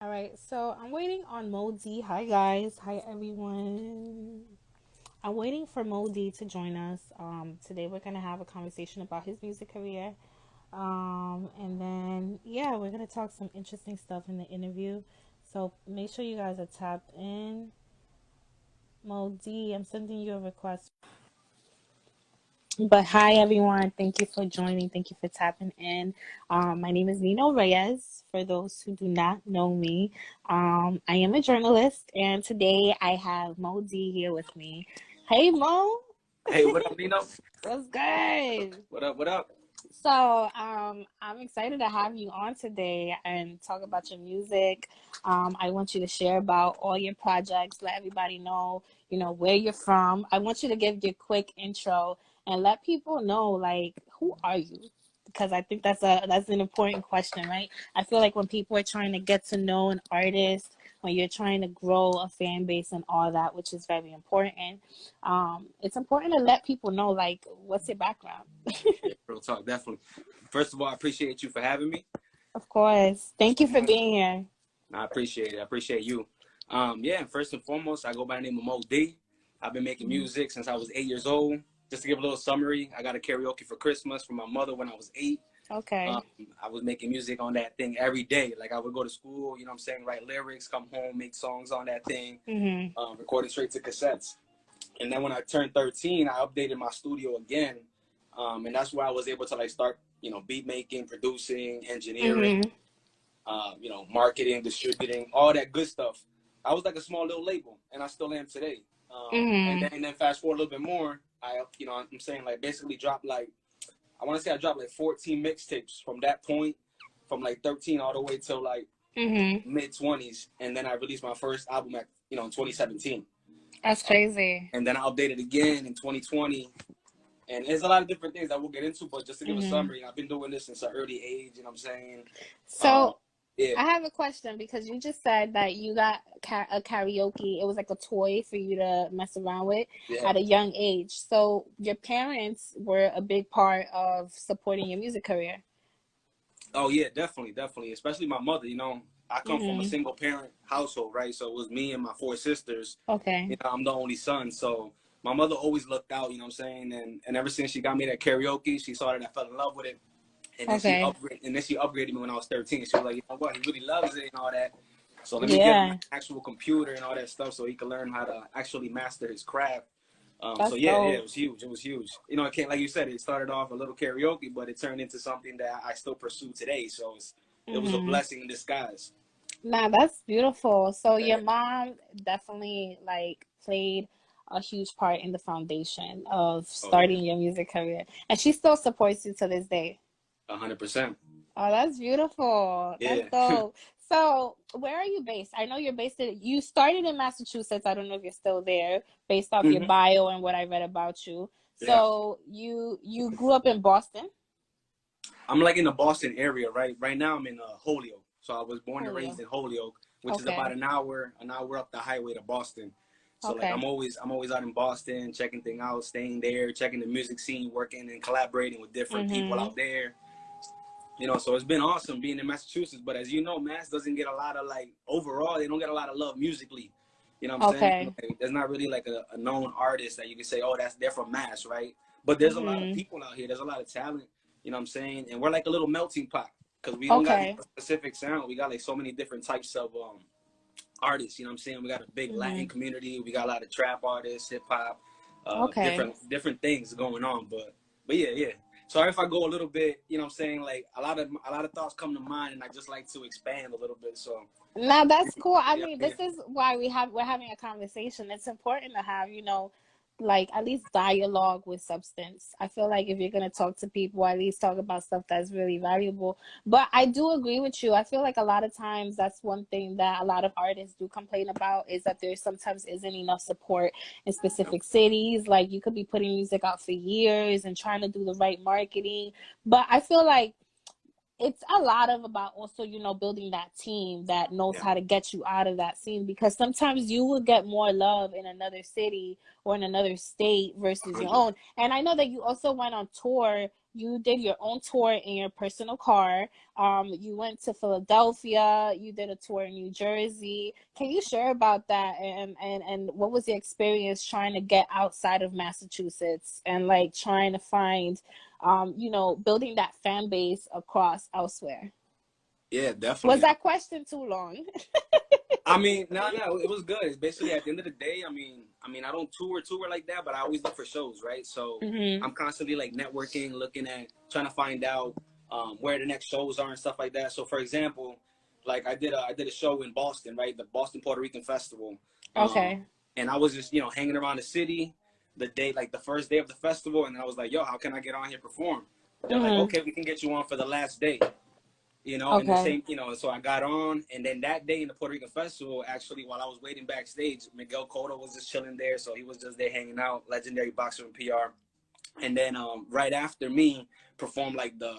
All right, so I'm waiting on Moe D. Hi guys, hi everyone. I'm waiting for Moe D to join us. Today we're gonna have a conversation about his music career. And then yeah, we're gonna talk some interesting stuff in the interview. So make sure you guys are tapped in. Moe D, I'm sending you a request. But hi everyone, thank you for joining. Thank you for tapping in. My name is Nino Reyes. For those who do not know me, I am a journalist, and today I have Mo D here with me. Hey Mo, Hey, what up, Nino? what's good? What up? What up? So I'm excited to have you on today and talk about your music. I want you to share about all your projects, let everybody know, where you're from. I want you to give your quick intro and let people know, like, who are you? Because I think that's an important question, right? I feel like when people are trying to get to know an artist, when you're trying to grow a fan base and all that, which is very important, it's important to let people know, like, what's your background. Yeah, real talk, definitely. First of all, I appreciate you for having me. Of course. Thank First you and for foremost, being here. I appreciate it. I appreciate you. Yeah, first and foremost, I go by the name of Moe D. I've been making Hmm. music since I was 8 years old. Just to give a little summary, I got a karaoke for Christmas from my mother when I was 8. Um, Okay. I was making music on that thing every day. Like I would go to school, you know what I'm saying, write lyrics, come home, make songs on that thing, Hmm. record it straight to cassettes. And then when I turned 13, I updated my studio again, and that's where I was able to like start, beat making, producing, engineering, Hmm. marketing, distributing, all that good stuff. I was like a small little label, and I still am today. And Hmm. then fast forward a little bit more, I'm saying like basically dropped like I want to say I dropped like 14 mixtapes from that point, from like 13 all the way till like Hmm. mid 20s, and then I released my first album at in 2017. That's crazy. And then I updated again in 2020. And there's a lot of different things that we'll get into, but just to give a Hmm. summary, I've been doing this since an early age, you know what I'm saying? Um, So yeah, I have a question because you just said that you got a karaoke. It was like a toy for you to mess around with yeah. at a young age. So your parents were a big part of supporting your music career. Oh, yeah, definitely, definitely. Especially my mother, I come from a Hmm. single parent household, right? So it was me and my four sisters. Okay. I'm the only son. So my mother always looked out, you know what I'm saying? And ever since she got me that karaoke, she saw that I fell in love with it. Okay. And then she upgraded me when I was 13. She was like, you know what, he really loves it and all that. So let me get him an Yeah. actual computer and all that stuff so he can learn how to actually master his craft. So That's yeah, dope. it was huge. It was huge. It can't, like you said, it started off a little karaoke, but it turned into something that I still pursue today. So it was a Hmm. blessing in disguise. Nah, that's beautiful. So your Yeah. mom definitely like played a huge part in the foundation of Oh yeah, starting your music career. And she still supports you to this day. 100%. Oh, that's beautiful. That's Yeah. dope. So, where are you based? I know you're based in, you started in Massachusetts. I don't know if you're still there based off your Hmm. bio and what I read about you. Yeah. So, you grew up in Boston? I'm like in the Boston area, right? Right now I'm in Holyoke. So I was born and raised Holyoke. in Holyoke, which is about Okay. an hour up the highway to Boston. So like Okay. I'm always out in Boston, checking things out, staying there, checking the music scene, working and collaborating with different people Mm-hmm. out there. So it's been awesome being in Massachusetts. But as you know, Mass doesn't get a lot of like overall, they don't get a lot of love musically. You know what I'm saying? Okay. Like, there's not really like a known artist that you can say, oh, they're from Mass, right? But there's a lot of Mm-hmm. people out here. There's a lot of talent. You know what I'm saying? And we're like a little melting pot because we don't got Okay. a specific sound. We got like so many different types of artists. You know what I'm saying? We got a big Latin Mm-hmm. community. We got a lot of trap artists, hip hop, Okay. different things going on. But yeah, yeah. Sorry if I go a little bit. You know what I'm saying? Like a lot of thoughts come to mind, and I just like to expand a little bit. So Now that's cool. I yeah, mean, yeah. this is why we're having a conversation. It's important to have, like at least dialogue with substance. I feel like if you're gonna talk to people, at least talk about stuff that's really valuable. But I do agree with you. I feel like a lot of times that's one thing that a lot of artists do complain about is that there sometimes isn't enough support in specific cities. Like you could be putting music out for years and trying to do the right marketing. But I feel like it's a lot of about also building that team that knows Yeah. how to get you out of that scene, because sometimes you will get more love in another city or in another state versus your 100. own. And I know that you also went on tour, you did your own tour in your personal car. You went to Philadelphia. You did a tour in New Jersey. Can you share about that? And what was the experience trying to get outside of Massachusetts and like trying to find, you know, building that fan base across elsewhere? Yeah, Was definitely. that question too long? I mean, no, it was good. It's basically at the end of the day, I don't tour like that, but I always look for shows, right? So Mm-hmm. I'm constantly like networking, looking at, trying to find out where the next shows are and stuff like that. So for example, like I did a show in Boston, right? The Boston Puerto Rican Festival, um, Okay. and I was just, you know, hanging around the city the day, like the first day of the festival, and I was like, yo, how can I get on here perform? They're like, Mm-hmm. okay, we can get you on for the last day, you know, and the Okay. same, you know, so I got on, and then that day in the Puerto Rican Festival, actually, while I was waiting backstage, Miguel Cotto was just chilling there, so he was just there hanging out, legendary boxer and PR. And then right after me performed like the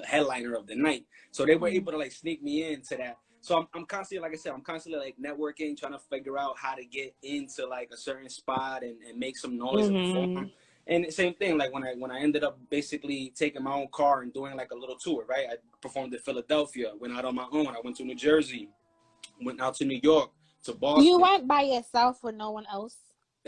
headliner of the night, so they were Mm-hmm. able to like sneak me into that. So I'm constantly, like I said, I'm constantly like networking, trying to figure out how to get into like a certain spot and make some noise and Mm-hmm. perform. And the same thing, like when I ended up basically taking my own car and doing like a little tour, right? I performed in Philadelphia, went out on my own. I went to New Jersey, went out to New York, to You Boston. went by yourself with no one else?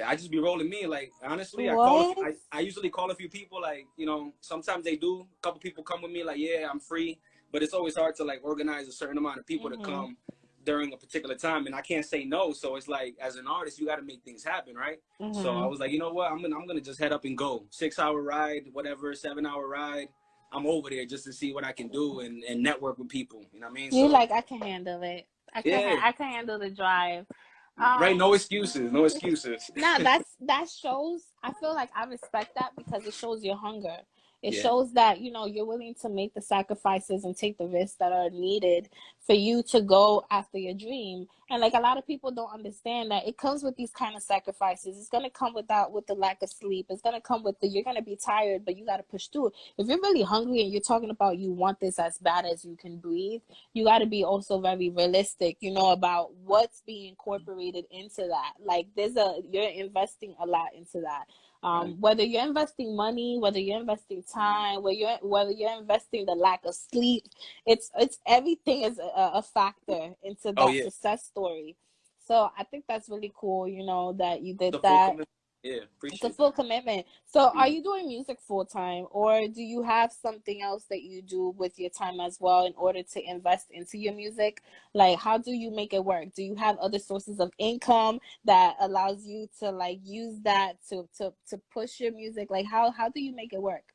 I just be rolling me. Like honestly, What? I usually call a few people. Like, you know, sometimes they do. A couple people come with me. Like, yeah, I'm free. But it's always hard to like organize a certain amount of people to Mm-hmm. come during a particular time, and I can't say no. So it's like, as an artist, you got to make things happen, right? So I Mm-hmm. was like, you know what? I'm gonna just head up and go. 6 hour ride, whatever, 7 hour ride. I'm over there just to see what I can do and network with people. You know what I mean? You So like, I can handle it. yeah, I can handle the drive. right. Um, No excuses. No excuses. Now that shows, I feel like I respect that because it shows your hunger. It Yeah. shows that, you know, you're willing to make the sacrifices and take the risks that are needed for you to go after your dream. And like a lot of people don't understand that it comes with these kind of sacrifices. It's gonna come with the lack of sleep. It's gonna come with you're gonna be tired, but you gotta push through. If you're really hungry and you're talking about you want this as bad as you can breathe, you got to be also very realistic, you know, about what's being incorporated into that. Like you're investing a lot into that. Right. Whether you're investing money, whether you're investing time, whether you're investing the lack of sleep, it's everything is a factor into Oh that yeah. success story. So I think that's really cool, you know, that you did The full that. commitment. Yeah, It's a appreciate full that. commitment. So are Mhm. you doing music full time, or do you have something else that you do with your time as well in order to invest into your music? Like, how do you make it work? Do you have other sources of income that allows you to like use that to push your music? Like, how do you make it work?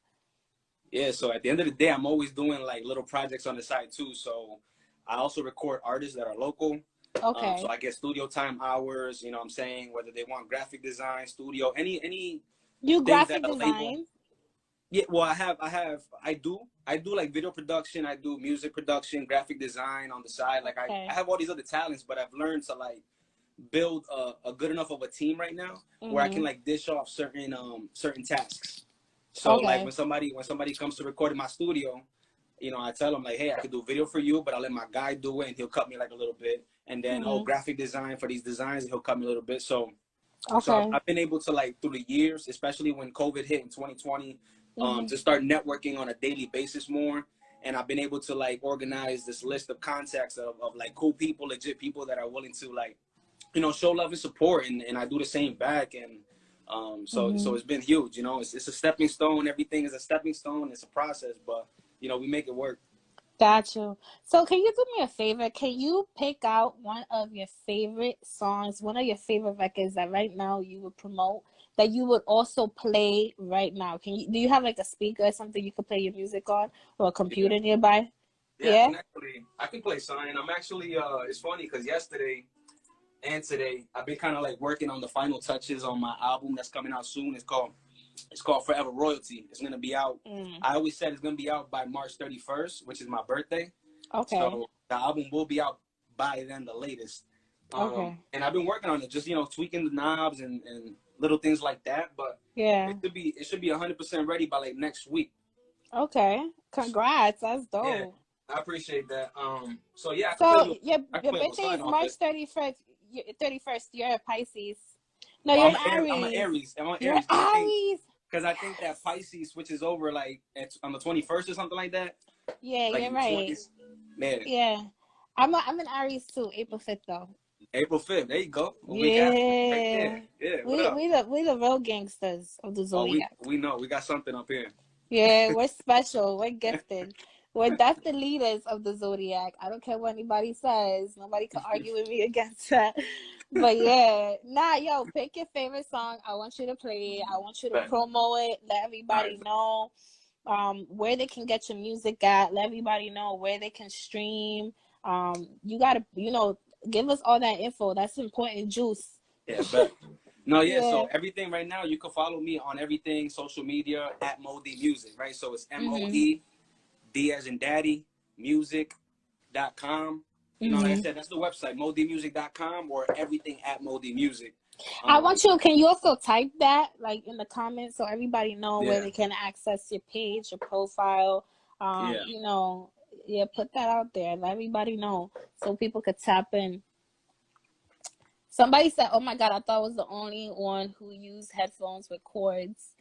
Yeah, so at the end of the day, I'm always doing like little projects on the side too. So I also record artists that are local. So Okay. I get studio time hours, you know what I'm saying, whether they want graphic design, studio, any You things that graphic a label. design? Yeah, well, I do like video production, I do music production, graphic design on the side. Like I Okay. have all these other talents, but I've learned to like build a good enough of a team right now where I can Mhm. like dish off certain tasks. So like Okay. when somebody comes to record in my studio, you know, I tell them like, hey, I could do video for you, but I'll let my guy do it and he'll cut me like a little bit. And then Mhm. graphic design for these designs, he'll cut me a little bit. So Okay. I've been able to like through the years, especially when COVID hit in 2020, Mhm. to start networking on a daily basis more. And I've been able to like organize this list of contacts of like cool people, legit people that are willing to like, you know, show love and support, and I do the same back. And so Mhm. it's been huge. You know, it's a stepping stone. Everything is a stepping stone. It's a process, but you know, we make it work. Got you. So can you do me a favor? Can you pick out one of your favorite songs, one of your favorite records that right now you would promote that you would also play right now? Do you have like a speaker or something you could play your music on, or a Yeah, computer nearby? yeah. Yeah? I can play sign. I'm actually it's funny because yesterday and today I've been kind of like working on the final touches on my album that's coming out soon. It's called Forever Royalty. It's gonna be out. Mm. I always said it's gonna be out by March 31st, which is my birthday. Okay. So the album will be out by then, the latest. Okay. And I've been working on it, just you know, tweaking the knobs and little things like that. But Yeah. it should be 100% ready by like next week. Okay. Congrats. That's Yeah, dope. I appreciate that. So yeah, So I can your play you a birthday sign is off March it. 31st. 31st. You're a Pisces. No, Well, you're an I'm an Aries. Aries. I'm an You're Aries. But the thing, Aries. because I think that Pisces switches over like on the 21st or something like that. Yeah, Like you're in the right. 20s. Yeah. Yeah. I'm an Aries too, April 5th though. April 5th. There you go. Well, we got right Yeah. there. Yeah. What We up? we the we the real gangsters of the Oh, we zodiac. we know we got something up here. Yeah, we're special. We're gifted. That's the leaders of the zodiac. I don't care what anybody says. Nobody can argue with me against that. But yeah, nah, yo, pick your favorite song. I want you to play it. I want you to Bet. promo it. Let All everybody right. know where they can get your music at. Let everybody know where they can stream. You gotta, give us all that info. That's important juice. Yeah. Bet. No, yeah. Yeah. So everything right now, you can follow me on everything social media at Moe D Music, right? So it's Mhm. MOED as in Daddy Music.com. You know, like I Mhm. said, that's the website, modmusic.com, or everything at Moe D Music. I want you. Can you also type that like in the comments so everybody know where Yeah, they can access your page, your profile? yeah. Yeah, put that out there. Let everybody know so people could tap in. Somebody said, "Oh my God, I thought I was the only one who used headphones with cords."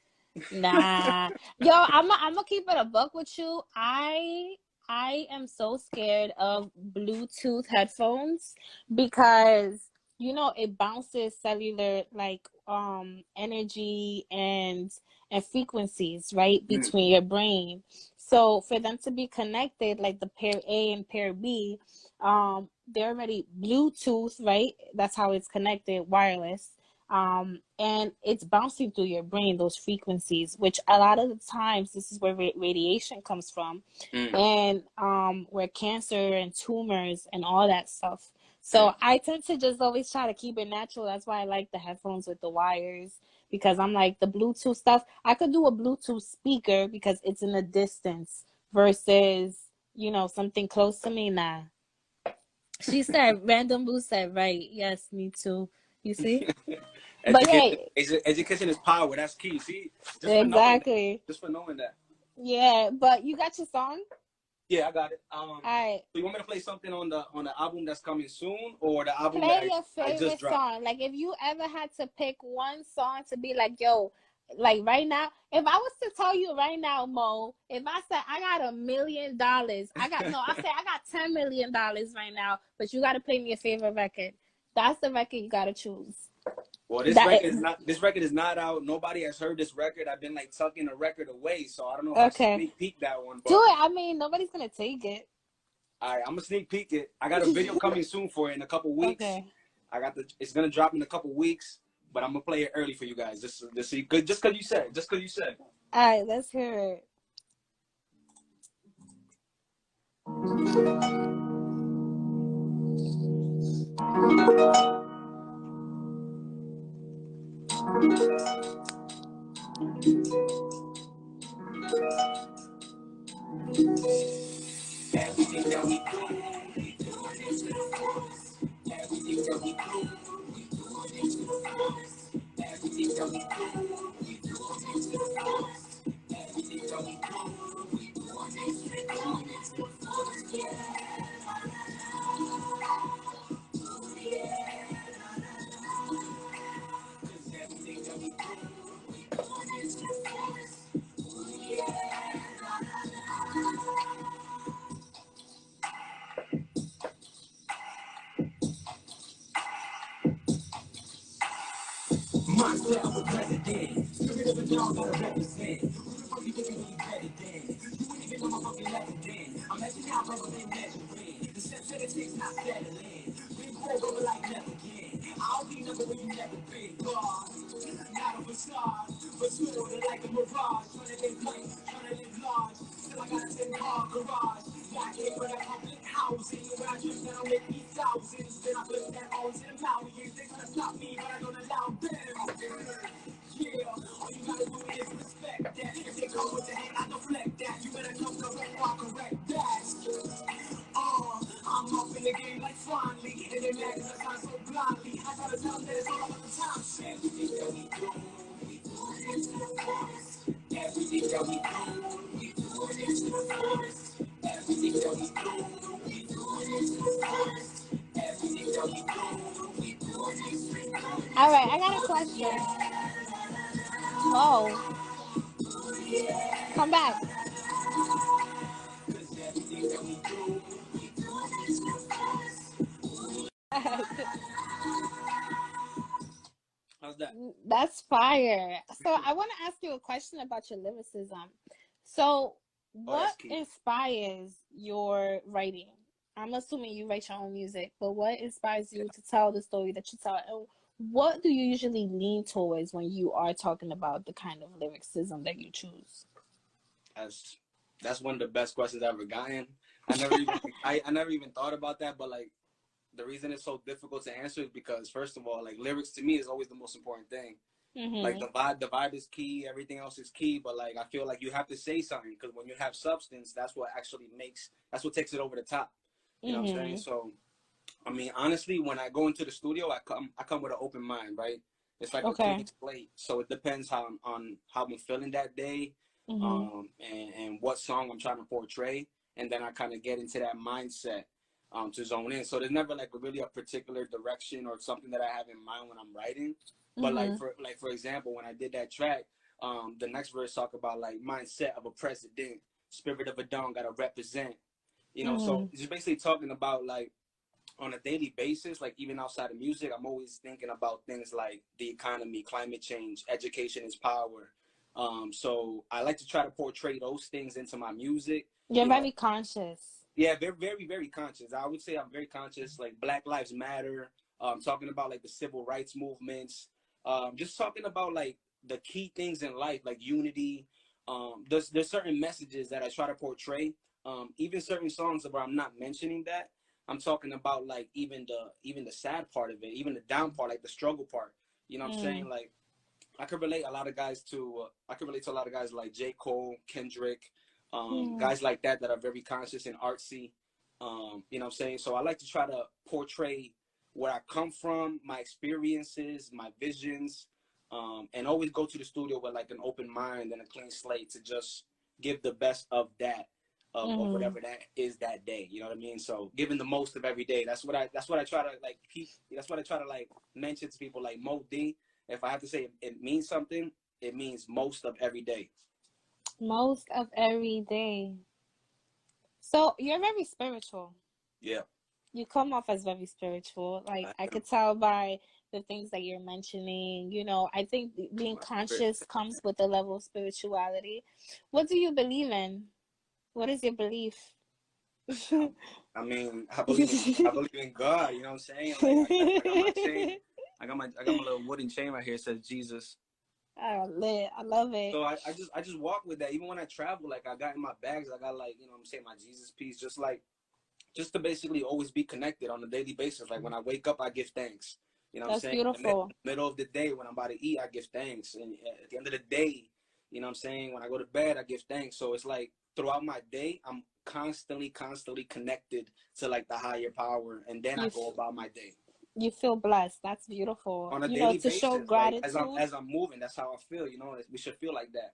Nah, yo, I'm gonna keep it a buck with you. I am so scared of Bluetooth headphones because it bounces cellular like energy and frequencies right Mm, between your brain. So for them to be connected, like the pair A and pair B, they're already Bluetooth, right? That's how it's connected, wireless. And it's bouncing through your brain, those frequencies, which a lot of the times this is where radiation comes from, mm, and where cancer and tumors and all that stuff. mm. So I tend to just always try to keep it natural. That's why I like the headphones with the wires, because I'm like the Bluetooth stuff. I could do a Bluetooth speaker because it's in a distance versus something close to me. Nah. She said, Random Boo said, right. Yes, me too. You see? But Education, yeah, education is power. That's key. See, just for knowing that. exactly. Just for knowing that. Yeah, but you got your song? Yeah, I got it. All right. So you want me to play something on the album that's coming soon, or the album that Play your I just favorite dropped? song. Like, if you ever had to pick one song to be like, yo, like right now, if I was to tell you right now, Mo, if I said I got $1 million, I said I got $10 million right now, but you got to play me your favorite record. That's the record you got to choose. Well, That this record is not out. Nobody has heard this record. I've been like tucking the record away, so I don't know if I should okay. sneak peek that one. Do But it. I mean, nobody's gonna take it. all right, I'm gonna sneak peek it. I got a video coming soon for it in a couple weeks. Okay. It's gonna drop in a couple weeks, but I'm gonna play it early for you guys. Just see, good, just cause you said, All right, let's hear it. Everything that we do, we do it into the fullest. Everything that we do, we do it into the fullest. Everything that we do, we do it into the fullest. Everything that we do, we do it into the fullest. Yeah. Cause everything that we do, we do it into the fullest. Yeah. Myself a president, spirit of a dog gotta represent. Who the fuck you think you really better than? You ain't even know my fucking legend then. I'm letting out brother been measuring. The steps that it takes not settling. Been pulled over like never again. I'll be number where you never been. God, not a facade, but still like a mirage. Trying to live life, trying to live large. Still I got a 10-car garage. Back here for that public housing. When I drink that I'll make me thousands. Then I flip that all to the mountains. They try to stop me, but I don't allow them. Yeah, all you gotta do is respect that. If they come with the hand, I deflect that. You better come correct, I'll correct that. I'm up in the game like finally. And they mad cause I shine so blindly. I try to tell them that it's all about the time shit. Everything that we do, we do it into the forest. Everything that we do, we do it into the forest. Everything that we do, we do it into the forest. Everything that we do, we do it into the forest. All right, I got a question. Mo, Come back. How's that? That's fire. So I want to ask you a question about your lyricism. So Oh, that's what key. inspires your writing? I'm assuming you write your own music, but what inspires you to tell the story that you tell? And what do you usually lean towards when you are talking about the kind of lyricism that you choose? That's that's one of the best questions I've ever gotten. I never even thought about that, but like the reason it's so difficult to answer is because first of all, like lyrics to me is always the most important thing. Like Mhm. the vibe is key, everything else is key, but like I feel like you have to say something because when you have substance, that's what takes it over the top. You know what I'm saying? Mhm. So I mean, honestly, when I go into the studio, I come with an open mind, right? It's like a clean Okay. slate. So it depends on how I'm feeling that day, Mhm. and what song I'm trying to portray, and then I kind of get into that mindset to zone in. So there's never like really a particular direction or something that I have in mind when I'm writing. But Mhm. like for example, when I did that track, the next verse talk about like mindset of a president, spirit of a don, gotta represent. You know, so Mhm. it's basically talking about like on a daily basis, like even outside of music, I'm always thinking about things like the economy, climate change, education is power. So I like to try to portray those things into my music. You're You know, very conscious. yeah, they're very, very conscious. I would say I'm very conscious, like Black Lives Matter, talking about like the civil rights movements, just talking about like the key things in life, like unity. There's certain messages that I try to portray. Even certain songs where I'm not mentioning that. I'm talking about like even the sad part of it, even the down part, like the struggle part. You know what I'm saying? Mm. Like I could relate to a lot of guys like J. Cole, Kendrick, Mm. guys like that are very conscious and artsy. You know what I'm saying? So I like to try to portray where I come from, my experiences, my visions, and always go to the studio with like an open mind and a clean slate to just give the best of that. Of Mm. whatever that is that day, you know what I mean. So giving the most of every day. That's what I try to like keep. That's what I try to like mention to people like Moe D. If I have to say it means something, it means most of every day. Most of every day. So you're very spiritual. Yeah. You come off as very spiritual. Like I I am. could tell by the things that you're mentioning. I think being My spirit. conscious comes with a level of spirituality. What do you believe in? What is your belief? I mean, I believe in God. You know what I'm saying? Like I got my chain. I got my little wooden chain right here. It says Jesus. I lit. I love it. So I just walk with that. Even when I travel, like I got in my bags, I got like what I'm saying, my Jesus piece, just to basically always be connected on a daily basis. Like when I wake up, I give thanks. You know what I'm That's saying? In the beautiful. middle of the day, when I'm about to eat, I give thanks. And at the end of the day, you know what I'm saying? When I go to bed, I give thanks. So it's like throughout my day, I'm constantly connected to like the higher power. And then I You go about my day you feel blessed. That's beautiful. on a daily To show basis. Like as I'm gratitude. as I'm moving, that's how I feel. We should feel like that.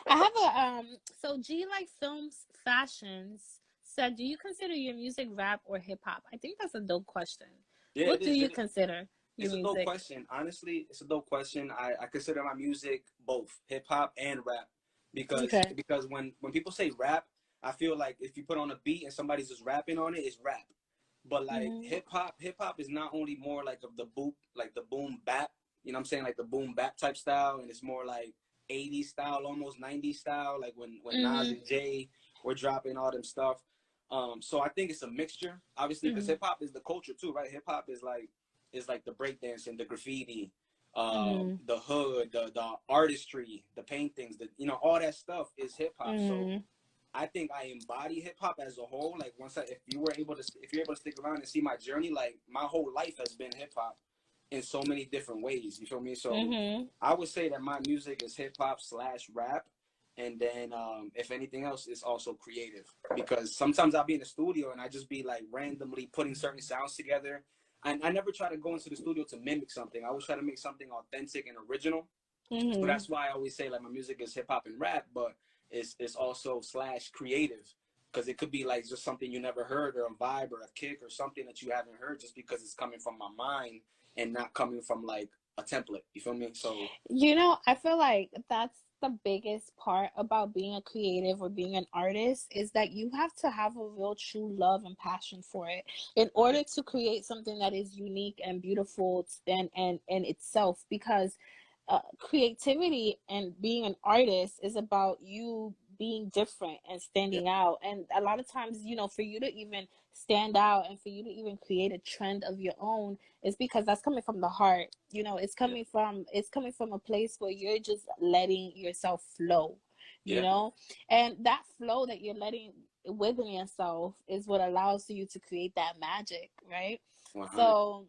I have so G like films fashions said, do you consider your music rap or hip hop? I think that's a dope question. Yeah, What it do is. you consider your It's a dope music? question. Honestly, it's a dope question. I consider my music both hip hop and rap because Okay. because when people say rap, I feel like if you put on a beat and somebody's just rapping on it, it's rap. But like Hmm. hip hop is not only more like of the boop, like the boom bap, you know what I'm saying, like the boom bap type style, and it's more like 80s style, almost 90s style, like when Nas Hmm. and Jay were dropping all them stuff. So I think it's a mixture, obviously, because Hmm. hip hop is the culture too, right? Hip hop is like the breakdancing, the graffiti, Hmm. the hood, the artistry, the paintings, all that stuff is hip hop. So Hmm. I think I embody hip hop as a whole. Like if you're able to stick around and see my journey, like my whole life has been hip hop in so many different ways. You feel me? So Hmm. I would say that my music is hip hop slash rap, and then if anything else, it's also creative because sometimes I'll be in the studio and I just be like randomly putting certain sounds together. And I never try to go into the studio to mimic something. I always try to make something authentic and original. So Hmm. that's why I always say like my music is hip hop and rap, but it's also slash creative because it could be like just something you never heard or a vibe or a kick or something that you haven't heard just because it's coming from my mind and not coming from like a template. You feel me? So I feel like that's the biggest part about being a creative or being an artist is that you have to have a real true love and passion for it in order to create something that is unique and beautiful and itself, because creativity and being an artist is about you being different and Yeah. standing out. And a lot of times, you know, for you to even stand out and for you to even create a trend of your own is because that's coming from the heart. You know, Yeah. it's coming from a place where you're just letting yourself flow, you Yeah. know, and that flow that you're letting within yourself is what allows you to create that magic, right? 100. So,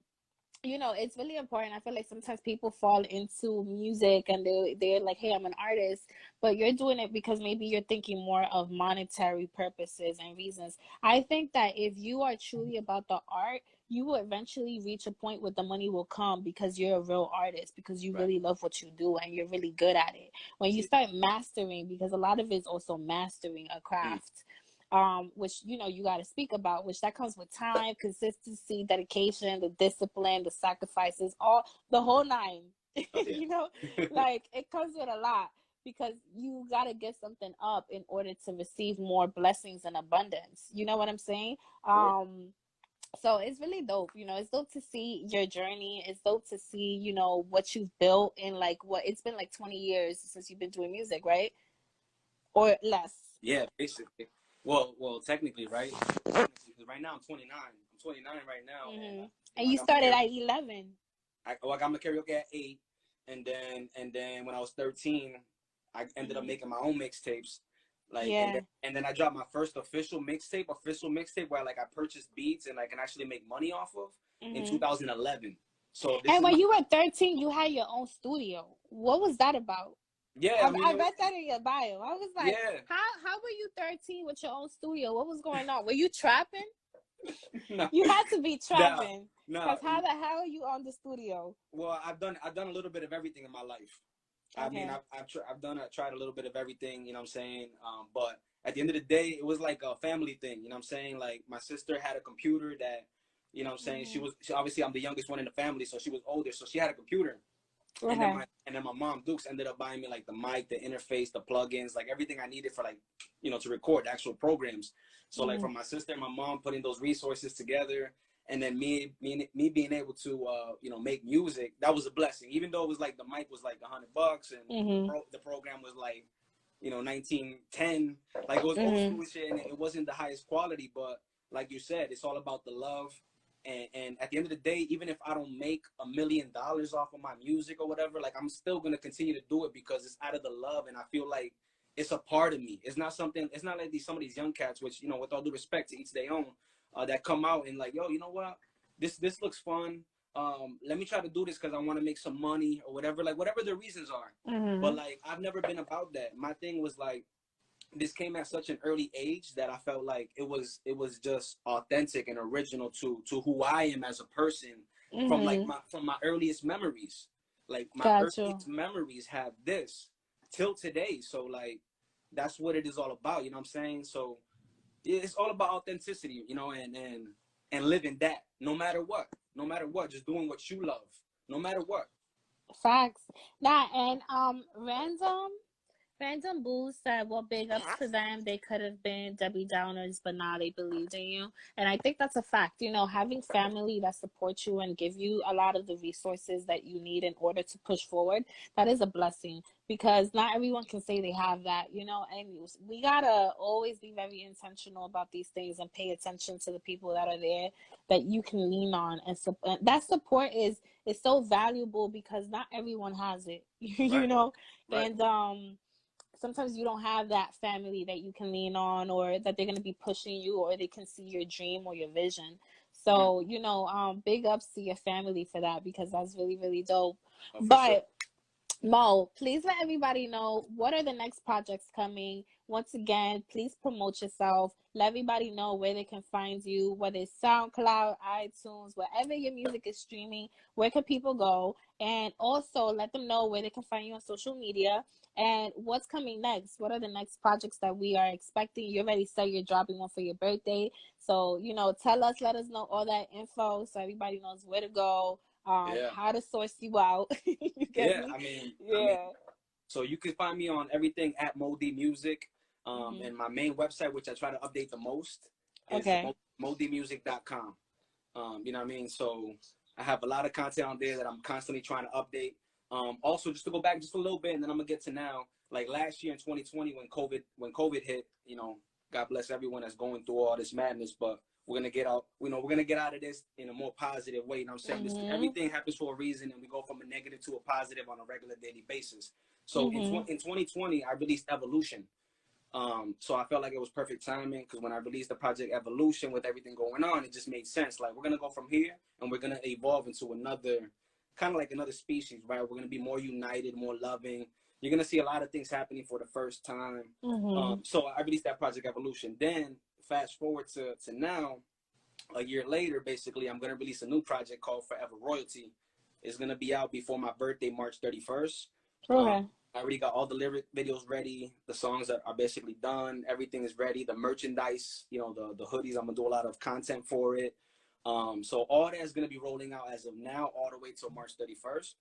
you know, it's really important. I feel like sometimes people fall into music and they're like, hey, I'm an artist, but you're doing it because maybe you're thinking more of monetary purposes and reasons. I think that if you are truly about the art, you will eventually reach a point where the money will come because you're a real artist, because you Right. really love what you do and you're really good at it. When you Yeah. start mastering, because a lot of it is also mastering a Mm. craft, which, you know, you got to speak about, which that comes with time, consistency, dedication, the discipline, the sacrifices, all the whole nine. Oh You yeah. know, like it comes with a lot, because you got to give something up in order to receive more blessings and abundance. You know what I'm saying? Sure. So it's really dope. You know, it's dope to see your journey. It's dope to see, you know, what you've built in, like, what it's been like 20 years since you've been doing music, right? Or less. Yeah, basically. Well, technically, right? Technically, because right now I'm 29. I'm 29 right now, and Hmm. you And know, I you got my started karaoke. at 11. I got my karaoke at 8, and then when I was 13, I ended up Hmm. making my own mixtapes. Like, and then Yeah. and then I dropped my first official mixtape where like I purchased beats and I can actually make money off of in Hmm. 2011. So this And is when my you were 13, you had your own studio. What was that about? yeah. I mean, I it was read that in your bio. I was like, yeah. how were you 13 with your own studio? What was going on? Were you trapping? No, You had to be no, trapping, no. because how the hell are you on the studio? Well, I've done a little bit of everything in my life. I mean, Okay. I've tried a little bit of everything, you know what I'm saying? But at the end of the day, it was like a family thing, you know what I'm saying? Like my sister had a computer that, you know what I'm saying? Hmm. Obviously I'm the youngest one in the family, so she was older, so she had a computer. And then Okay. my mom Dukes ended up buying me like the mic, the interface, the plugins, like everything I needed for like, to record actual programs. So like Hmm. from my sister and my mom putting those resources together, and then me being able to make music, that was a blessing. Even though it was like the mic was like $100 and Hmm. the program was like 1910, like it was old Hmm. school shit, and it wasn't the highest quality, but like you said, it's all about the love. And at the end of the day, even if I don't make $1 million off of my music or whatever, like I'm still gonna continue to do it because it's out of the love, and I feel like it's a part of me. It's not something. It's not like some of these young cats, which with all due respect to each their own, that come out and like, yo, you know what? This looks fun. Let me try to do this because I want to make some money or whatever. Like whatever the reasons are. But Hmm. like I've never been about that. My thing was like this came at such an early age that I felt like it was just authentic and original to who I am as a person from like Hmm. my earliest memories. Like my Got you. earliest memories have this till today. So like that's what it is all about, you know what I'm saying? So it's all about authenticity, and living that no matter what. No matter what, just doing what you love. No matter what. Facts. Nah, and Random Boo said, well, big ups to them. They could have been Debbie Downers, but nah, they believed in you. And I think that's a fact. You know, having family that supports you and give you a lot of the resources that you need in order to push forward, that is a blessing, because not everyone can say they have that, you know. And we gotta always be very intentional about these things and pay attention to the people that are there that you can lean on. And that support is so valuable because not everyone has it, you Right. know. Right. And sometimes you don't have that family that you can lean on, or that they're going to be pushing you, or they can see your dream or your vision. Mm. So, you know, big ups to your family for that, because that's really, really dope. Oh, for sure. But Mo, please let everybody know, what are the next projects coming. Once again, please promote yourself. Let everybody know where they can find you, whether it's SoundCloud, iTunes, wherever your music is streaming, where can people go? And also let them know where they can find you on social media and what's coming next. What are the next projects that we are expecting? You already said you're dropping one for your birthday. So, you know, let us know all that info so everybody knows where to go, Yeah. how to source you out. You get Yeah. me? I mean, Yeah. So you can find me on everything at Moe D Music. Mm-hmm. And my main website, which I try to update the most, is Okay. modmusic.com. You know what I mean? So I have a lot of content on there that I'm constantly trying to update. Also, just to go back just a little bit, and then I'm gonna get to now. Like last year in 2020, when COVID hit, you know, God bless everyone that's going through all this madness, but we're gonna get out. You know, we're gonna get out of this in a more positive way. You know what I'm saying? This Mm-hmm. everything happens for a reason, and we go from a negative to a positive on a regular daily basis. So Mm-hmm. in 2020, I released Evolution. So I felt like it was perfect timing because when I released the project Evolution with everything going on, it just made sense. Like we're gonna go from here and we're gonna evolve into another kind of like another species, right? We're gonna be more united, more loving. You're gonna see a lot of things happening for the first time. Mm-hmm. So I released that project Evolution. Then fast forward to now, a year later, basically, I'm gonna release a new project called Forever Royalty. It's gonna be out before my birthday, March 31st. Okay. I already got all the lyric videos ready. The songs are basically done. Everything is ready. The merchandise, you know, the hoodies, I'm gonna do a lot of content for it. So all that is gonna be rolling out as of now, all the way till March 31st.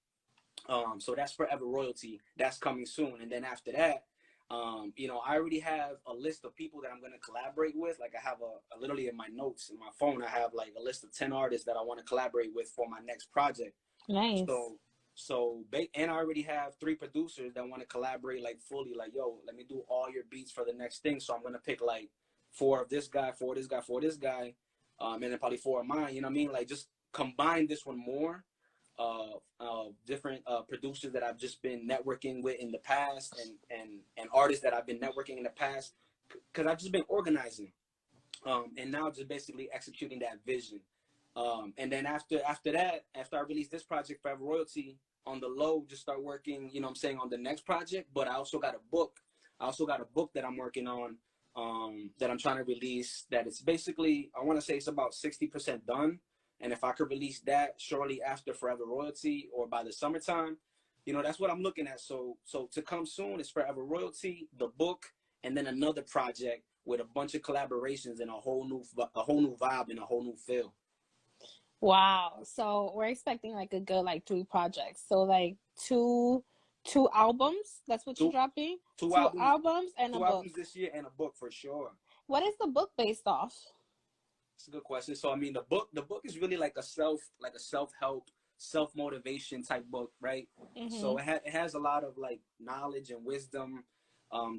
So that's Forever Royalty. That's coming soon. And then after that, you know, I already have a list of people that I'm gonna collaborate with. Like I have a literally in my notes in my phone, I have like a list of 10 artists that I want to collaborate with for my next project. Nice. So and I already have 3 producers that want to collaborate like fully, like, yo, let me do all your beats for the next thing. So I'm gonna pick like 4 of this guy, 4 of this guy, 4 of this guy, and then probably 4 of mine. You know what I mean? Like just combine this one more. Different producers that I've just been networking with in the past, and artists that I've been networking in the past, because I've just been organizing, and now just basically executing that vision. And then after that, after I release this project, Forever Royalty, on the low, just start working, you know what I'm saying, on the next project. But I also got a book. I also got a book that I'm working on, that I'm trying to release. That it's basically, I want to say it's about 60% done. And if I could release that shortly after Forever Royalty or by the summertime, you know, that's what I'm looking at. So to come soon is Forever Royalty, the book, and then another project with a bunch of collaborations and a whole new vibe and a whole new feel. Wow. So we're expecting like a good like 3 projects. So like two albums. That's what you're Two dropping. two Two albums albums and a two book. albums this year and a book for sure. What is the book based off? It's a good question. So I mean, the book is really like a self help, self motivation type book, right? Mm-hmm. So it has a lot of like knowledge and wisdom,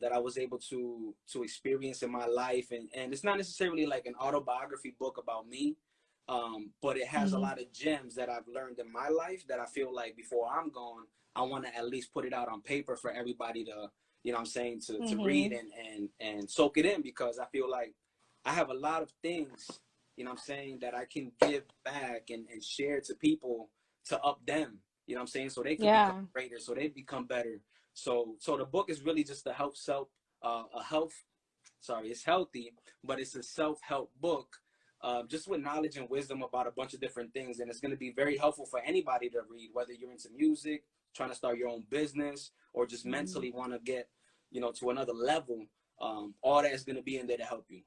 that I was able to experience in my life, and it's not necessarily like an autobiography book about me, but it has a Mm-hmm. lot of gems that I've learned in my life that I feel like before I'm gone, I want to at least put it out on paper for everybody to, you know what I'm saying, to read Mm-hmm. and soak it in, because I feel like I have a lot of things, you know what I'm saying, that I can give back and share to people to up them, you know what I'm saying, so they could become Yeah. greater, so they become better. So the book is really just a help self a health sorry, it's healthy, but it's a self-help book, just with knowledge and wisdom about a bunch of different things. And it's going to be very helpful for anybody to read, whether you're into music, trying to start your own business, or just Mm-hmm. mentally want to get, you know, to another level. All that is going to be in there to help you.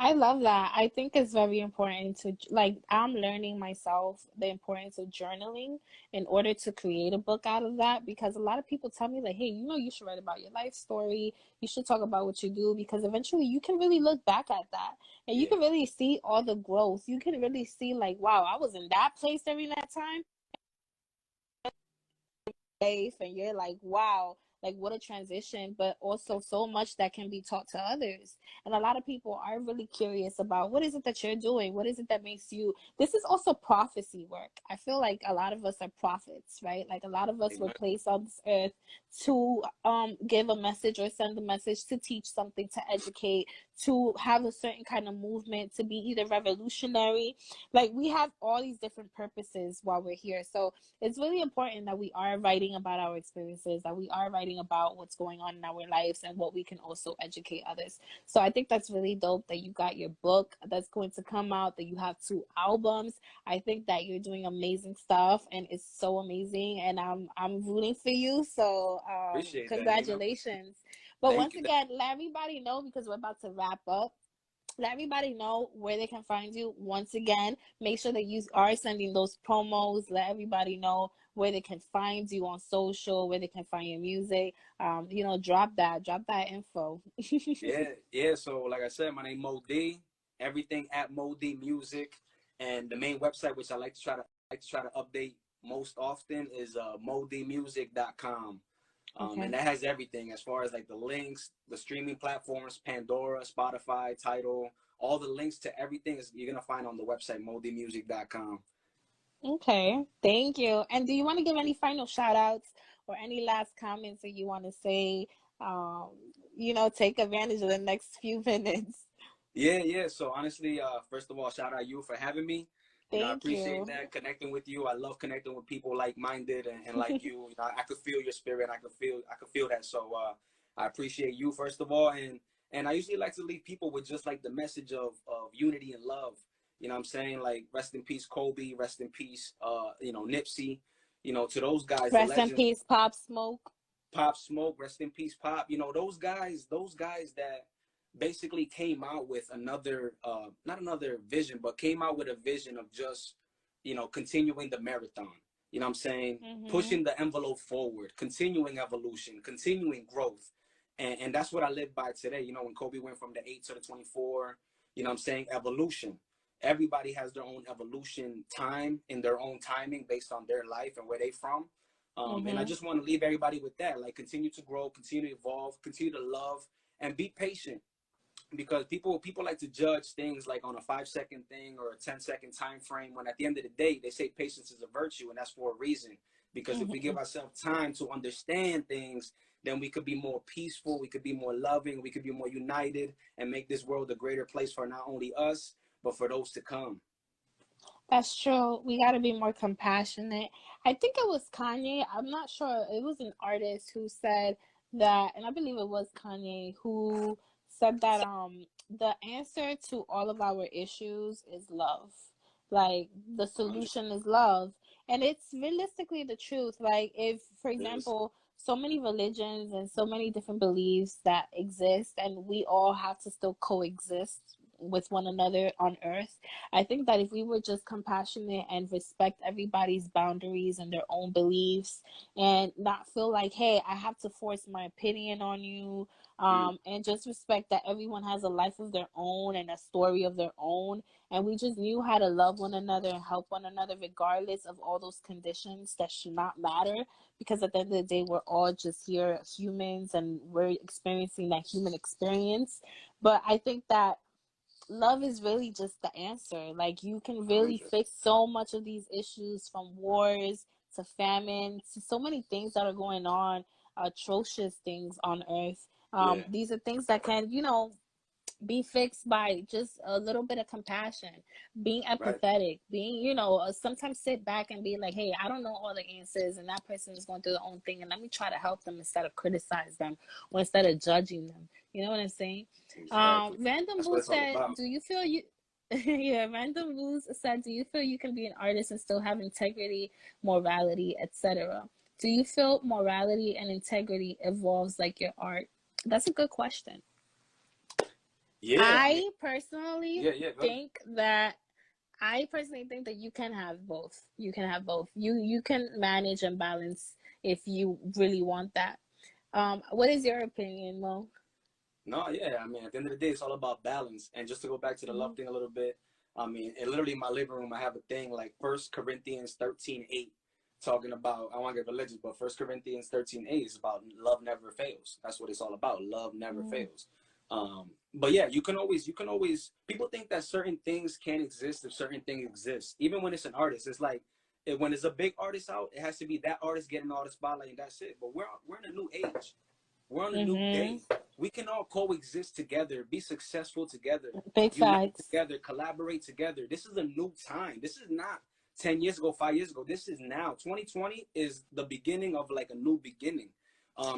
I love that. I think it's very important to, like, I'm learning myself the importance of journaling in order to create a book out of that, because a lot of people tell me like, hey, you know, you should write about your life story. You should talk about what you do, because eventually you can really look back at that and you Yeah, can really see all the growth. You can really see like, wow, I was in that place during that time. Life, and you're like, wow, like what a transition, but also so much that can be taught to others. And a lot of people are really curious about what is it that you're doing, what is it that makes you, this is also prophecy work. I feel like a lot of us are prophets, right? Like a lot of us were amen. placed on this earth to give a message or send a message, to teach something, to educate, to have a certain kind of movement, to be either revolutionary. Like we have all these different purposes while we're here. So it's really important that we are writing about our experiences, that we are writing about what's going on in our lives and what we can also educate others. So I think that's really dope that you got your book that's going to come out, that you have 2 albums. I think that you're doing amazing stuff and it's so amazing, and I'm rooting for you. So Appreciate that, Nino. congratulations. But Thank once you. again, let everybody know, because we're about to wrap up, let everybody know where they can find you. Once again, make sure that you are sending those promos. Let everybody know where they can find you on social, where they can find your music. Drop that info. Yeah. So like I said, my name Moe D. Everything at Moe D Music, and the main website, which I like to try to update most often, is modmusic.com. And Okay. that has everything as far as like the links, the streaming platforms, Pandora, Spotify, Tidal, all the links to everything is you're gonna find on the website modmusic.com. Okay. Thank you. And do you want to give any final shout outs or any last comments that you want to say? Um, take advantage of the next few minutes. Yeah. So honestly, first of all, shout out you for having me. I Thank appreciate you. that connecting with you. I love connecting with people like-minded and like you. I could feel your spirit. I could feel that. So I appreciate you first of all, and I usually like to leave people with just like the message of unity and love. You know what I'm saying? Like rest in peace, Kobe. Rest in peace, Nipsey. To those guys, the Rest in legends. peace, Pop Smoke. Pop Smoke, rest in peace, Pop. Those guys that basically came out with another, not another vision, but came out with a vision of just, continuing the marathon. You know what I'm saying? Mm-hmm. Pushing the envelope forward, continuing evolution, continuing growth. And that's what I live by today. When Kobe went from the 8 to the 24, I'm saying evolution. Everybody has their own evolution time in their own timing based on their life and where they from. And I Mm-hmm. just want to leave everybody with that. Like, continue to grow, continue to evolve, continue to love, and be patient. Because people like to judge things like on a 5-second thing or a 10-second time frame. When at the end of the day, they say patience is a virtue, and that's for a reason. Because if we Mm-hmm. give ourselves time to understand things, then we could be more peaceful, we could be more loving, we could be more united, and make this world a greater place for not only us but for those to come. That's true. We got to be more compassionate. I think it was Kanye. I'm not sure. It was an artist who said that, and I believe it was Kanye who said that the answer to all of our issues is love. Like the 100 solution is love. And it's realistically the truth. Like if, for is. example, so many religions and so many different beliefs that exist and we all have to still coexist with one another on earth. I think that if we were just compassionate and respect everybody's boundaries and their own beliefs and not feel like, hey, I have to force my opinion on you, Mm, and just respect that everyone has a life of their own and a story of their own, and we just knew how to love one another and help one another regardless of all those conditions that should not matter, because at the end of the day, we're all just here humans and we're experiencing that human experience. But I think that love is really just the answer. Like you can really 100. fix so much of these issues, from wars to famine to so many things that are going on, atrocious things on earth. Yeah. These are things that can, be fixed by just a little bit of compassion, being Right. empathetic, being, sometimes sit back and be like, hey, I don't know all the answers, and that person is going through their own thing, and let me try to help them instead of criticize them or instead of judging them. You know what I'm saying? Exactly. Random That's what Boo it's all said, about. do you feel you yeah, Random Boo said, do you feel you can be an artist and still have integrity, morality, etc.? Do you feel morality and integrity evolves like your art? That's a good question. Yeah. I mean, I personally yeah. Go ahead. think that I personally think that you can have both. You can have both. You can manage and balance if you really want that. What is your opinion, Mo? No, yeah. I mean, at the end of the day, it's all about balance. And just to go back to the love Mm-hmm. thing a little bit, I mean, and literally in my living room, I have a thing like First Corinthians 13:8, talking about, I want to get religious, but First Corinthians 13:8 is about love never fails. That's what it's all about. Love never fails. But yeah, you can always, people think that certain things can't exist if certain things exist. Even when it's an artist, it's like, when it's a big artist out, it has to be that artist getting all the spotlight and that's it. But we're in a new age. We're on a new Mm-hmm. day. We can all coexist together, be successful together, Big unite facts. together, collaborate together. This is a new time. This is not 10 years ago, 5 years ago. This is now. 2020 is the beginning of like a new beginning.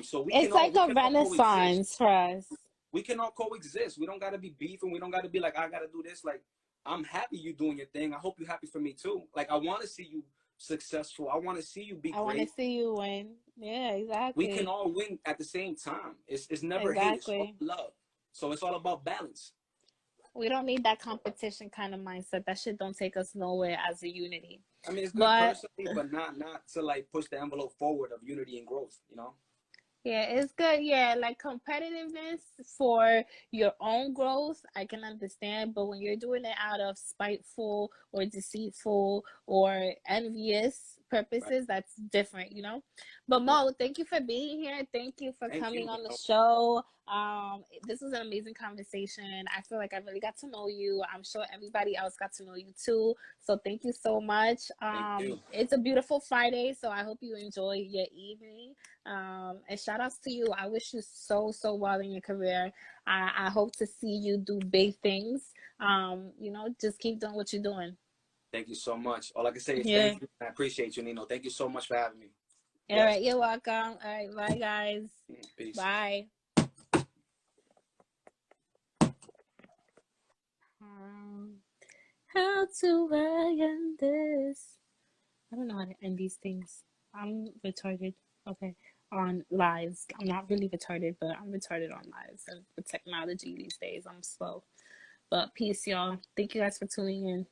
So we can It's all like we a can all coexist. renaissance for us. We can all coexist. We don't gotta be beefing. We don't gotta be like, I gotta do this. Like, I'm happy you doing your thing. I hope you're happy for me too. Like, I wanna see you successful. I wanna see you be I want to great. see you win. Yeah, We can exactly. all win at the same time. It's never hate, it's all Exactly. love. So it's all about balance. We don't need that competition kind of mindset. That shit don't take us nowhere as a unity. I mean, it's good But personally, but not to like push the envelope forward of unity and growth. You know. yeah, it's good. Yeah, like competitiveness for your own growth, I can understand. But when you're doing it out of spiteful or deceitful or envious Right. purposes, that's different, you know? But Yeah. Mo, thank you for being here. Thank you for Thank you. coming on the You know. show. This was an amazing conversation. I feel like I really got to know you. I'm sure everybody else got to know you too. So thank you so much. Thank you. It's a beautiful Friday, so I hope you enjoy your evening. And shout outs to you. I wish you so well in your career. I hope to see you do big things. Just keep doing what you're doing. Thank you so much. All I can say is Yeah. thank you. I appreciate you, Nino. Thank you so much for having me. All Bless. right, you're welcome. All right, bye guys. Peace. Bye. How to I end this? I don't know how to end these things. I'm retarded. Okay. On lives. I'm not really retarded, but I'm retarded on lives. And with technology these days, I'm slow. But peace, y'all. Thank you guys for tuning in.